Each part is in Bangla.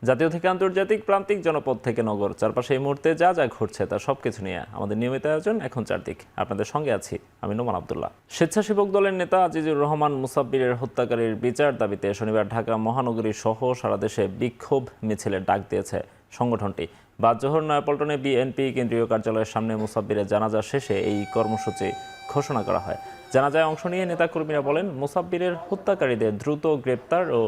জাতীয় থেকে আন্তর্জাতিক, প্রান্তিক, জনপদ থেকে নগর, চারপাশে এই মুহূর্তে যা যা ঘটছে তার সবকিছু নিয়ে আমাদের নিয়মিত আয়োজন এখন চারদিক। আপনাদের সঙ্গে আছি আমি নোমান আব্দুল্লাহ। স্বেচ্ছাসেবক দলের নেতা আজিজুর রহমান মুসাব্বিরের হত্যাকারীর বিচার দাবিতে শনিবার ঢাকা মহানগরী সহ সারা দেশে বিক্ষোভ মিছিলের ডাক দিয়েছে সংগঠনটি। বাদ জোহর নয়াপল্টনে বিএনপি কেন্দ্রীয় কার্যালয়ের সামনে মুসাব্বিরের জানাজা শেষে এই কর্মসূচি ঘোষণা করা হয়। জানাজায় অংশ নিয়ে নেতাকর্মীরা বলেন, মুসাব্বিরের হত্যাকারীদের দ্রুত গ্রেপ্তার ও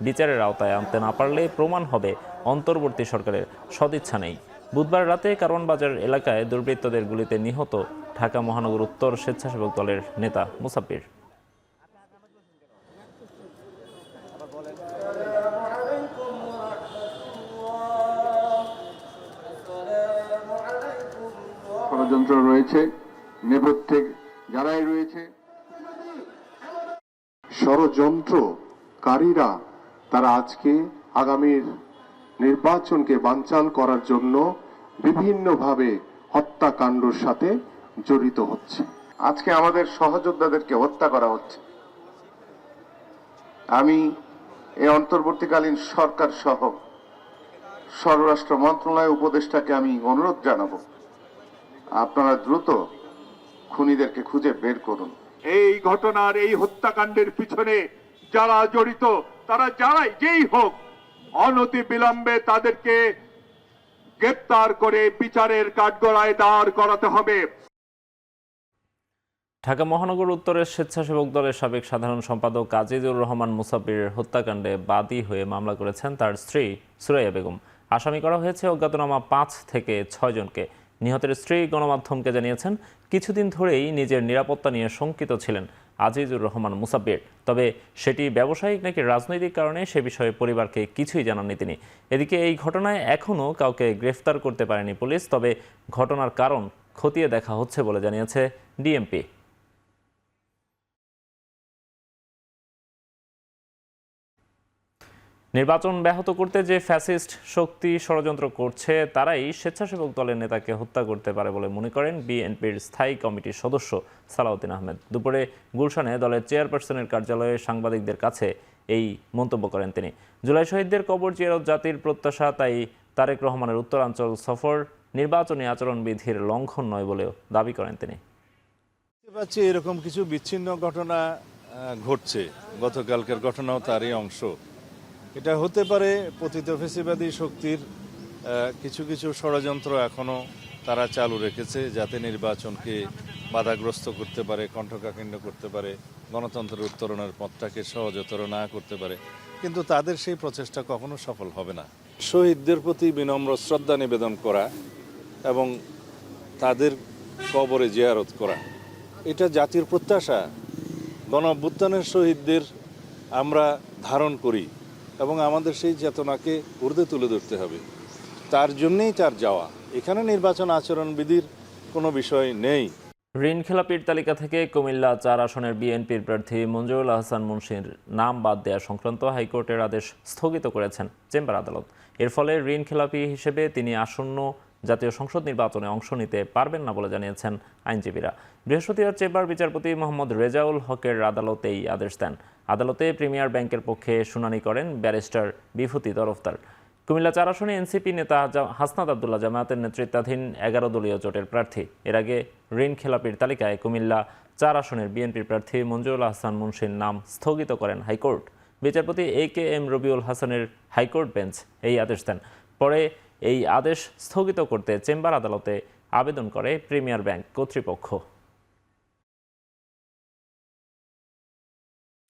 বিচারের আওতায় আনতে না পারলে প্রমাণ হবে অন্তর্বর্তী সরকারের সদিচ্ছা নেই। বুধবার রাতে কারওয়ান বাজার এলাকায় দুর্বৃত্তদের গুলিতে নিহত ঢাকা মহানগর উত্তর স্বেচ্ছাসেবক দলের নেতা মুসাব্বির। ষড়যন্ত্র রয়েছে, নেপথ্যে যারাই রয়েছে ষড়যন্ত্রকারীরা, তারা আজকে আগামীর নির্বাচনকে বানচাল করার জন্য বিভিন্নভাবে হত্যাকাণ্ডের সাথে জড়িত হচ্ছে। আজকে আমাদের সহযোদ্ধাদেরকে হত্যা করা হচ্ছে। আমি এই অন্তর্বর্তীকালীন সরকার সহ স্বরাষ্ট্র মন্ত্রণালয় উপদেষ্টাকে আমি অনুরোধ জানাবো, আপনারা দ্রুত খুনিদেরকে খুঁজে বের করুন। এই ঘটনার, এই হত্যাকাণ্ডের পিছনে যারা জড়িত, তারা যেই হোক, অনতি বিলম্বে তাদেরকে গ্রেপ্তার করে বিচারের কাঠগড়ায় দাঁড় করাতে হবে। ঢাকা মহানগর উত্তরের স্বেচ্ছাসেবক দলের সাবেক সাধারণ সম্পাদক আজিজুর রহমান মুসাব্বিরের হত্যাকাণ্ডে বাদী হয়ে মামলা করেছেন তার স্ত্রী সুরাইয়া বেগম। আসামি করা হয়েছে অজ্ঞাতনামা 5 থেকে 6 জনকে। নিহতের স্ত্রী গণমাধ্যমকে জানিয়েছেন, কিছুদিন ধরেই নিজের নিরাপত্তা নিয়ে শঙ্কিত ছিলেন আজিজুর রহমান মুসাব্বির। তবে সেটি ব্যবসায়িক নাকি রাজনৈতিক কারণে সে বিষয়ে পরিবারকে কিছুই জানাননি তিনি। এদিকে এই ঘটনায় এখনও কাউকে গ্রেফতার করতে পারেনি পুলিশ। তবে ঘটনার কারণ খতিয়ে দেখা হচ্ছে বলে জানিয়েছে ডিএমপি। নির্বাচন ব্যাহত করতে যে ফ্যাসিস্ট শক্তি ষড়যন্ত্র করছে, তারাই স্বেচ্ছাসেবক দলের নেতাকে হত্যা করতে পারে বলে মনে করেন বিএনপির স্থায়ী কমিটির সদস্য সালাউদ্দিন আহমেদ। দুপুরে গুলশানে দলের চেয়ারপারসনের কার্যালয়ে সাংবাদিকদের কাছে এই মন্তব্য করেন তিনি। জুলাই শহীদদের কবর জিয়ারত জাতির প্রত্যাশা, তাই তারেক রহমানের উত্তরাঞ্চল সফর নির্বাচনী আচরণবিধির লঙ্ঘন নয় বলেও দাবি করেন তিনি। এরকম কিছু বিচ্ছিন্ন ঘটনা ঘটছে, গতকালকের ঘটনাও তারই অংশ। এটা হতে পারে পতিত ফ্যাসিবাদী শক্তির কিছু কিছু ষড়যন্ত্র এখনও তারা চালু রেখেছে, যাতে নির্বাচনকে বাধাগ্রস্ত করতে পারে, কণ্ঠকাঠিন্য করতে পারে, গণতন্ত্রের উত্তরণের পথটাকে সহজতর না করতে পারে। কিন্তু তাদের সেই প্রচেষ্টা কখনো সফল হবে না। শহীদদের প্রতি বিনম্র শ্রদ্ধা নিবেদন করা এবং তাদের কবরে জিয়ারত করা, এটা জাতির প্রত্যাশা। গণ অভ্যুত্থানের শহীদদের আমরা ধারণ করি এবং আমাদের সেই চেতনাকে ঊর্ধ্বে তুলে ধরতে হবে। তার জন্যেই তার যাওয়া। এখানে নির্বাচন আচরণবিধির কোনো বিষয় নেই। ঋণ খেলাপির তালিকা থেকে কুমিল্লা 4 আসনের বিএনপির প্রার্থী মঞ্জুরুল আহসান মুন্সির নাম বাদ দেওয়া সংক্রান্ত হাইকোর্টের আদেশ স্থগিত করেছেন চেম্বার আদালত। এর ফলে ঋণ খেলাপি হিসেবে তিনি আসন্ন জাতীয় সংসদ নির্বাচনে অংশ নিতে পারবেন না বলে জানিয়েছেন আইনজীবীরা। বৃহস্পতিবার চেম্বার বিচারপতি মোহাম্মদ রেজাউল হকের আদালতে এই আদেশ দেন। আদালতে প্রিমিয়ার ব্যাংকের পক্ষে শুনানি করেন ব্যারিস্টার বিভূতি তরফদার। কুমিল্লা 4 আসনে এনসিপি নেতা হাসনাত আবদুল্লাহ জামায়াতের নেতৃত্বাধীন 11 দলীয় জোটের প্রার্থী। এর আগে ঋণ খেলাপির তালিকায় কুমিল্লা 4 আসনের বিএনপির প্রার্থী মঞ্জুরুল আহসান মুন্সির নাম স্থগিত করেন হাইকোর্ট। বিচারপতি AK-M রবিউল হাসানের হাইকোর্ট বেঞ্চ এই আদেশ দেন। পরে এই আদেশ স্থগিত করতে চেম্বার আদালতে আবেদন করে প্রিমিয়ার ব্যাংক কর্তৃপক্ষ।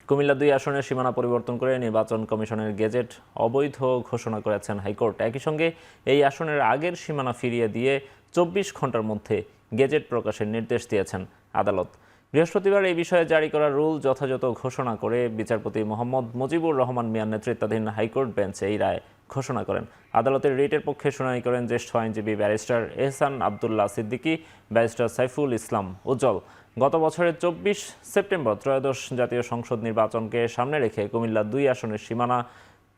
কুমিল্লা 2 আসনের সীমানা পরিবর্তন করে নির্বাচন কমিশনের গেজেট অবৈধ ঘোষণা করেছেন হাইকোর্ট। একই সঙ্গে এই আসনের আগের সীমানা ফিরিয়ে দিয়ে 24 ঘন্টার মধ্যে গেজেট প্রকাশের নির্দেশ দিয়েছেন আদালত। বৃহস্পতিবার এই বিষয়ে জারি করা রুল যথাযথ ঘোষণা করে বিচারপতি মোহাম্মদ মুজিবুর রহমান মিয়ার নেতৃত্বাধীন হাইকোর্ট বেঞ্চ এই রায় ঘোষণা করেন। আদালতের রিটের পক্ষে শুনানি করেন জ্যেষ্ঠ আইনজীবী ব্যারিস্টার এহসান আবদুল্লাহ সিদ্দিকী, ব্যারিস্টার সাইফুল ইসলাম উজ্জ্বল। গত বছরের 24 সেপ্টেম্বর ত্রয়োদশ জাতীয় সংসদ নির্বাচনকে সামনে রেখে কুমিল্লা 2 আসনের সীমানা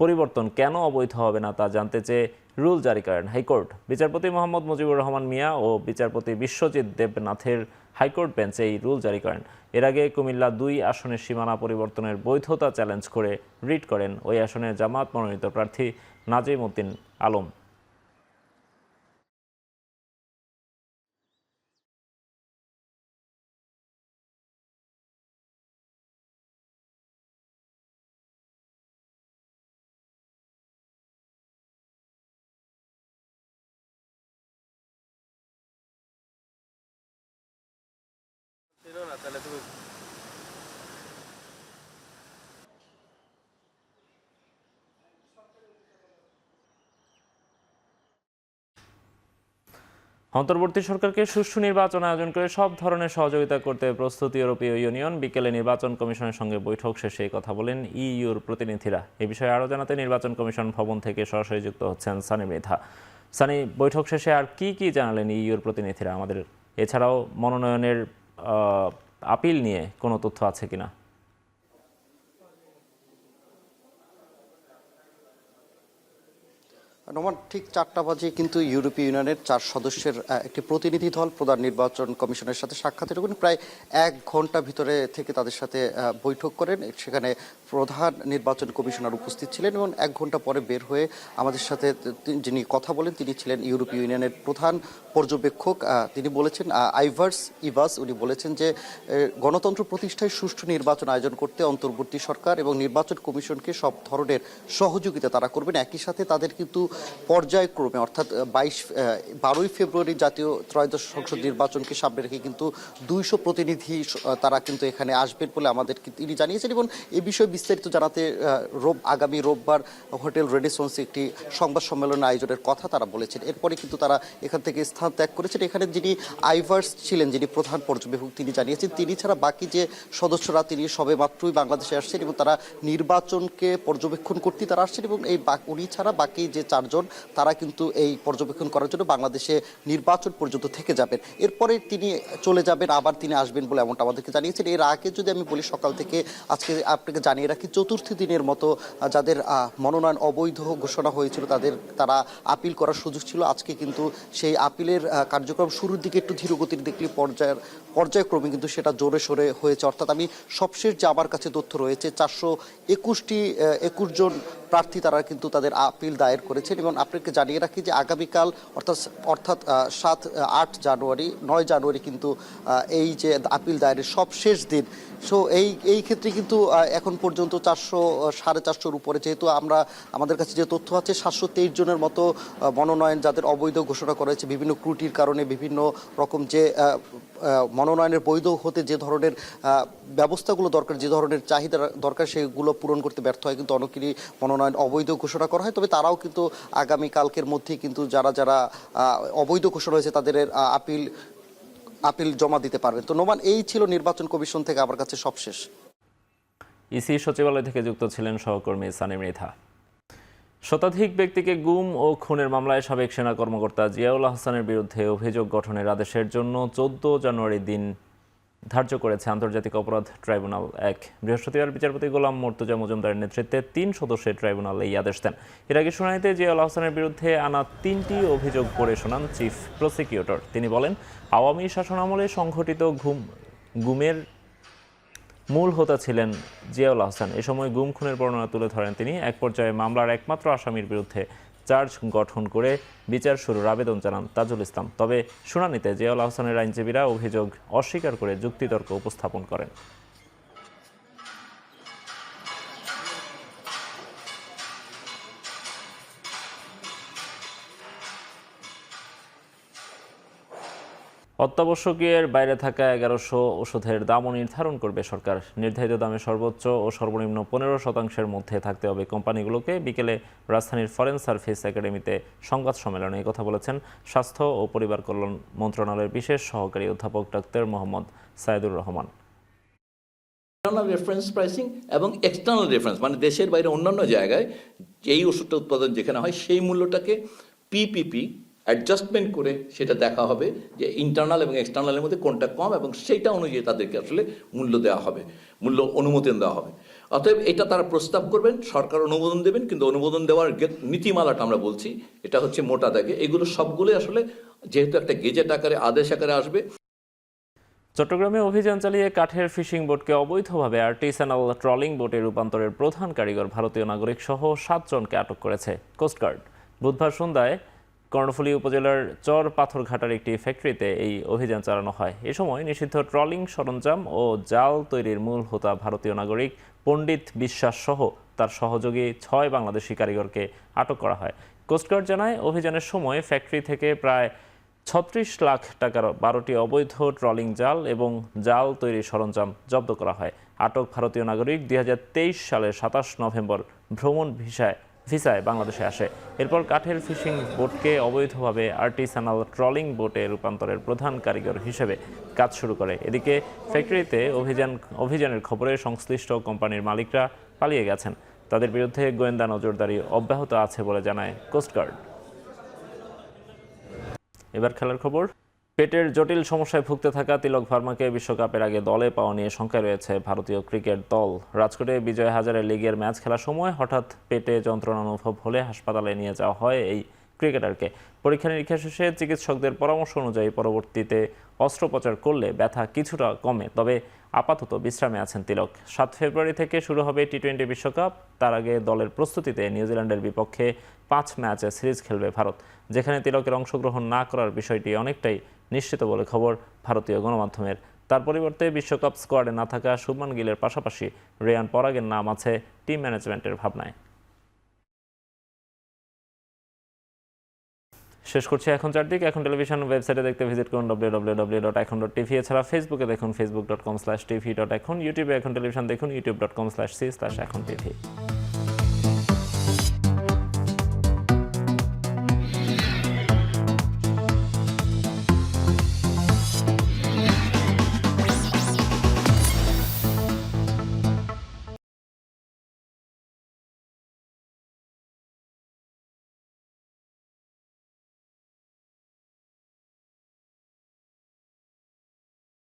পরিবর্তন কেন অবৈধ হবে না তা জানতে চেয়ে রুল জারি করেন হাইকোর্ট। বিচারপতি মোহাম্মদ মুজিবুর রহমান মিয়া ও বিচারপতি বিশ্বজিৎ দেবনাথের হাইকোর্ট বেঞ্চ এই রুল জারি করেন। এর আগে কুমিল্লা 2 আসনের সীমানা পরিবর্তনের বৈধতা চ্যালেঞ্জ করে রিট করেন ওই আসনের জামায়াত মনোনীত প্রার্থী নাজিম উদ্দিন আলম। অন্তর্বর্তী সরকারকে সুষ্ঠু নির্বাচন আয়োজন করে সব ধরনের সহযোগিতা করতে প্রস্তুত ইউরোপীয় ইউনিয়ন। বিকেলে নির্বাচন কমিশনের সঙ্গে বৈঠক শেষে এই কথা বলেন ইইউর প্রতিনিধিরা। এ বিষয়ে আরও জানাতে নির্বাচন কমিশন ভবন থেকে সরাসরি যুক্ত হচ্ছেন সানি মৃধা। সানি, বৈঠক শেষে আর কি জানালেন ইইউর প্রতিনিধিরা আমাদের? এছাড়াও মনোনয়নের আপিল নিয়ে কোনো তথ্য আছে কিনা? নোমান, ঠিক 4টা বাজে কিন্তু ইউরোপীয় ইউনিয়নের 4 সদস্যের একটি প্রতিনিধি দল প্রধান নির্বাচন কমিশনের সাথে সাক্ষাতের জন্য প্রায় 1 ঘন্টা ভিতরে থেকে তাদের সাথে বৈঠক করেন। সেখানে প্রধান নির্বাচন কমিশনার উপস্থিত ছিলেন এবং 1 ঘন্টা পরে বের হয়ে আমাদের সাথে যিনি কথা বলেন তিনি ছিলেন ইউরোপীয় ইউনিয়নের প্রধান পর্যবেক্ষক। তিনি বলেছেন ইভাস উনি বলেছেন যে গণতন্ত্র প্রতিষ্ঠায় সুষ্ঠু নির্বাচন আয়োজন করতে অন্তর্বর্তী সরকার এবং নির্বাচন কমিশনকে সব ধরনের সহযোগিতা তারা করবেন। একই সাথে তাদের কিন্তু পর্যায়ক্রমে অর্থাৎ 12ই ফেব্রুয়ারি জাতীয় ত্রয়োদশ সংসদ নির্বাচনকে সামনে রেখে কিন্তু 200 প্রতিনিধি তারা কিন্তু এখানে আসবেন বলে আমাদের তিনি জানিয়েছেন এবং এই বিষয়ে বিস্তারিত জানাতে আগামী রোববার হোটেল রেনেসন্সে একটি সংবাদ সম্মেলন আয়োজনের কথা তারা বলেছেন। এরপরে কিন্তু তারা এখান থেকে স্থান ত্যাগ করেছেন। এখানে যিনি আইভার্স ছিলেন, যিনি প্রধান পর্যবেক্ষক, তিনি জানিয়েছেন তিনি ছাড়া বাকি যে সদস্যরা তিনি সবে মাত্রই বাংলাদেশে আসছেন এবং তারা নির্বাচনকে পর্যবেক্ষণ করতে তারা আসছেন এবং এই উনি ছাড়া বাকি যে 4 জন তারা কিন্তু এই পর্যবেক্ষণ করার জন্য বাংলাদেশে নির্বাচন পর্যন্ত থেকে যাবেন। এরপরে তিনি চলে যাবেন, আবার তিনি আসবেন বলে এমনটা আমাদেরকে জানিয়েছেন। এর আগে যদি আমি বলি, সকাল থেকে আজকে আপনাকে জানিয়ে রাখি, চতুর্থ দিনের মতো যাদের মনোনয়ন অবৈধ ঘোষণা হয়েছিল তারা আপিল করার সুযোগ ছিল। আজকে কিন্তু সেই আপিলের কার্যক্রম শুরুর দিকে একটু ধীরগতির দেখলে পর্যায়ক্রমে কিন্তু সেটা জোরে সোরে হয়েছে। অর্থাৎ আমি সবশেষ যে আমার কাছে তথ্য রয়েছে 421 জন প্রার্থী তারা কিন্তু তাদের আপিল দায়ের করেছেন এবং আপনাকে জানিয়ে রাখি যে আগামীকাল অর্থাৎ 8 জানুয়ারি 9 জানুয়ারি কিন্তু এই যে আপিল দায়েরের সবশেষ দিন। সো এই ক্ষেত্রে কিন্তু এখন পর্যন্ত 400-450 উপরে, যেহেতু আমাদের কাছে যে তথ্য আছে 723 জনের মতো মনোনয়ন যাদের অবৈধ ঘোষণা করা হয়েছে বিভিন্ন ত্রুটির কারণে, বিভিন্ন রকম যে মনোনয়নের বৈধ হতে যে ধরনের ব্যবস্থাগুলো দরকার, যে ধরনের চাহিদা দরকার সেগুলো পূরণ করতে ব্যর্থ হয় কিন্তু অনেকেরই মনোনয়ন অবৈধ ঘোষণা করা হয়। তবে তারাও কিন্তু আগামীকালকের মধ্যেই কিন্তু যারা অবৈধ ঘোষণা হয়েছে তাদের আপিল জমা দিতে পারবেন। তো নোমান, এই ছিল নির্বাচন কমিশন থেকে আমার কাছে সবশেষ। ইসি সচিবালয় থেকে যুক্ত ছিলেন সহকর্মী সানি মৃধা। শতাধিক ব্যক্তিকে গুম ও খুনের মামলায় সাবেক সেনা কর্মকর্তা জিয়াউল আহসানের বিরুদ্ধে অভিযোগ গঠনের আদেশের জন্য 14 জানুয়ারি দিন ধার্য করেছে আন্তর্জাতিক অপরাধ ট্রাইব্যুনাল 1। বৃহস্পতিবার বিচারপতি গোলাম মর্তুজা মজুমদারের নেতৃত্বে 3 সদস্যের ট্রাইব্যুনাল এই আদেশ দেন। এর আগে শুনানিতে জিয়াউল আহসানের বিরুদ্ধে আনা 3টি অভিযোগ পড়ে শোনান চিফ প্রসিকিউটর। তিনি বলেন, আওয়ামী শাসনামলে সংঘটিত গুমের মূল হোতা ছিলেন জিয়াউল আহসান। এ সময় গুম খুনের বর্ণনা তুলে ধরেন তিনি। এক পর্যায়ে মামলার একমাত্র আসামির বিরুদ্ধে চার্জ গঠন করে বিচার শুরুর আবেদন জানান তাজুল ইসলাম। তবে শুনানিতে জিয়াউল আহসানের আইনজীবীরা অভিযোগ অস্বীকার করে যুক্তিতর্ক উপস্থাপন করেন। অত্যাবশ্যকীয়ের বাইরে থাকা 1100 ওষুধের দামও নির্ধারণ করবে সরকার। নির্ধারিত দামে সর্বোচ্চ ও সর্বনিম্ন 15% মধ্যে থাকতে হবে কোম্পানিগুলোকে। বিকেলে রাজধানীর ফরেন সার্ভিস একাডেমিতে সংবাদ সম্মেলনে এই কথা বলেছেন স্বাস্থ্য ও পরিবার কল্যাণ মন্ত্রণালয়ের বিশেষ সহকারী অধ্যাপক doctor Mohammad Saidur Rahman. Internal reference pricing এবং এক্সটার্নাল রেফারেন্স মানে দেশের বাইরে অন্যান্য জায়গায় এই ওষুধটা উৎপাদন যেখানে হয় সেই মূল্যটাকে পিপিপি অ্যাডজাস্টমেন্ট করে সেটা দেখা হবে যে ইন্টারনাল এবং এক্সটার্নালের মধ্যে কোনটা কম এবং সেইটা অনুযায়ী তাদেরকে আসলে মূল্য দেওয়া হবে, মূল্য অনুমোদন দেওয়া হবে। অতএব এটা তারা প্রস্তাব করবেন, সরকার অনুমোদন দেবেন, কিন্তু অনুমোদন দেওয়ার নীতিমালাটা আমরা বলছি এটা হচ্ছে মোটা দাগে এগুলো সবগুলোই আসলে যেহেতু একটা গেজেট আকারে আদেশ আকারে আসবে। চট্টগ্রামে অভিযান চালিয়ে কাঠের ফিশিং বোটকে অবৈধভাবে আর্টিসানাল ট্রলিং বোটে রূপান্তরের প্রধান কারিগর ভারতীয় নাগরিক সহ 7 জনকে আটক করেছে কোস্টগার্ড। বুধবার সন্ধ্যায় কর্ণফুলী উপজেলার চর পাথরঘাটার একটি ফ্যাক্টরিতে এই অভিযান চালানো হয়। এ সময় নিষিদ্ধ ট্রলিং সরঞ্জাম ও জাল তৈরির মূল হোতা ভারতীয় নাগরিক পণ্ডিত বিশ্বাস সহ তার সহযোগী 6 বাংলাদেশি কারিগরকে আটক করা হয়। কোস্টগার্ড জানায়, অভিযানের সময় ফ্যাক্টরি থেকে প্রায় 36 লাখ টাকার 12টি অবৈধ ট্রলিং জাল এবং জাল তৈরির সরঞ্জাম জব্দ করা হয়। আটক ভারতীয় নাগরিক 2023 সালের 27 নভেম্বর ভ্রমণ ভিসায় বাংলাদেশে আসে। এরপর কাঠের ফিশিং বোটকে অবৈধভাবে আর্টিসানাল ট্রলিং বোটে রূপান্তরের প্রধান কারিগর হিসেবে কাজ শুরু করে। এদিকে ফ্যাক্টরিতে অভিযানের খবরে সংশ্লিষ্ট কোম্পানির মালিকরা পালিয়ে গেছেন। তাদের বিরুদ্ধে গোয়েন্দা নজরদারি অব্যাহত আছে বলে জানায় কোস্টগার্ড। এবার খেলার খবর। পেটের জটিল সমস্যায় ভুগতে থাকা তিলক ভার্মাকে বিশ্বকাপের আগে দলে পাওয়া নিয়ে শঙ্কায় রয়েছে ভারতীয় ক্রিকেট দল। রাজকোটে বিজয় হাজারে লিগের ম্যাচ খেলার সময় হঠাৎ পেটে যন্ত্রণা অনুভব হলে হাসপাতালে নিয়ে যাওয়া হয় এই ক্রিকেটারকে। পরীক্ষা নিরীক্ষা শেষে চিকিৎসকদের পরামর্শ অনুযায়ী পরবর্তীতে অস্ত্রোপচার করলে ব্যথা কিছুটা কমে, তবে আপাতত বিশ্রামে আছেন তিলক। 7 ফেব্রুয়ারি থেকে শুরু হবে টি-20 বিশ্বকাপ। তার আগে দলের প্রস্তুতিতে নিউজিল্যান্ডের বিপক্ষে 5 ম্যাচে সিরিজ খেলবে ভারত, যেখানে তিলকের অংশগ্রহণ না করার বিষয়টি অনেকটাই নিশ্চিত বলে খবর ভারতীয় গণমাধ্যমের। তার পরিবর্তে বিশ্বকাপ স্কোয়াডে না থাকা শুভমান গিলের পাশাপাশি রেয়ান পরাগের নাম আছে টিম ম্যানেজমেন্টের ভাবনায়। শেষ করছি এখন চারদিক। এখন টেলিভিশন ওয়েবসাইটে দেখতে ভিজিট করুন www.ekhon.tv। এছাড়া ফেসবুকে দেখুন facebook.com/tv.ekhon, ইউটিউবে এখন টেলিভিশন দেখুন youtube.com/c/ekhon tv।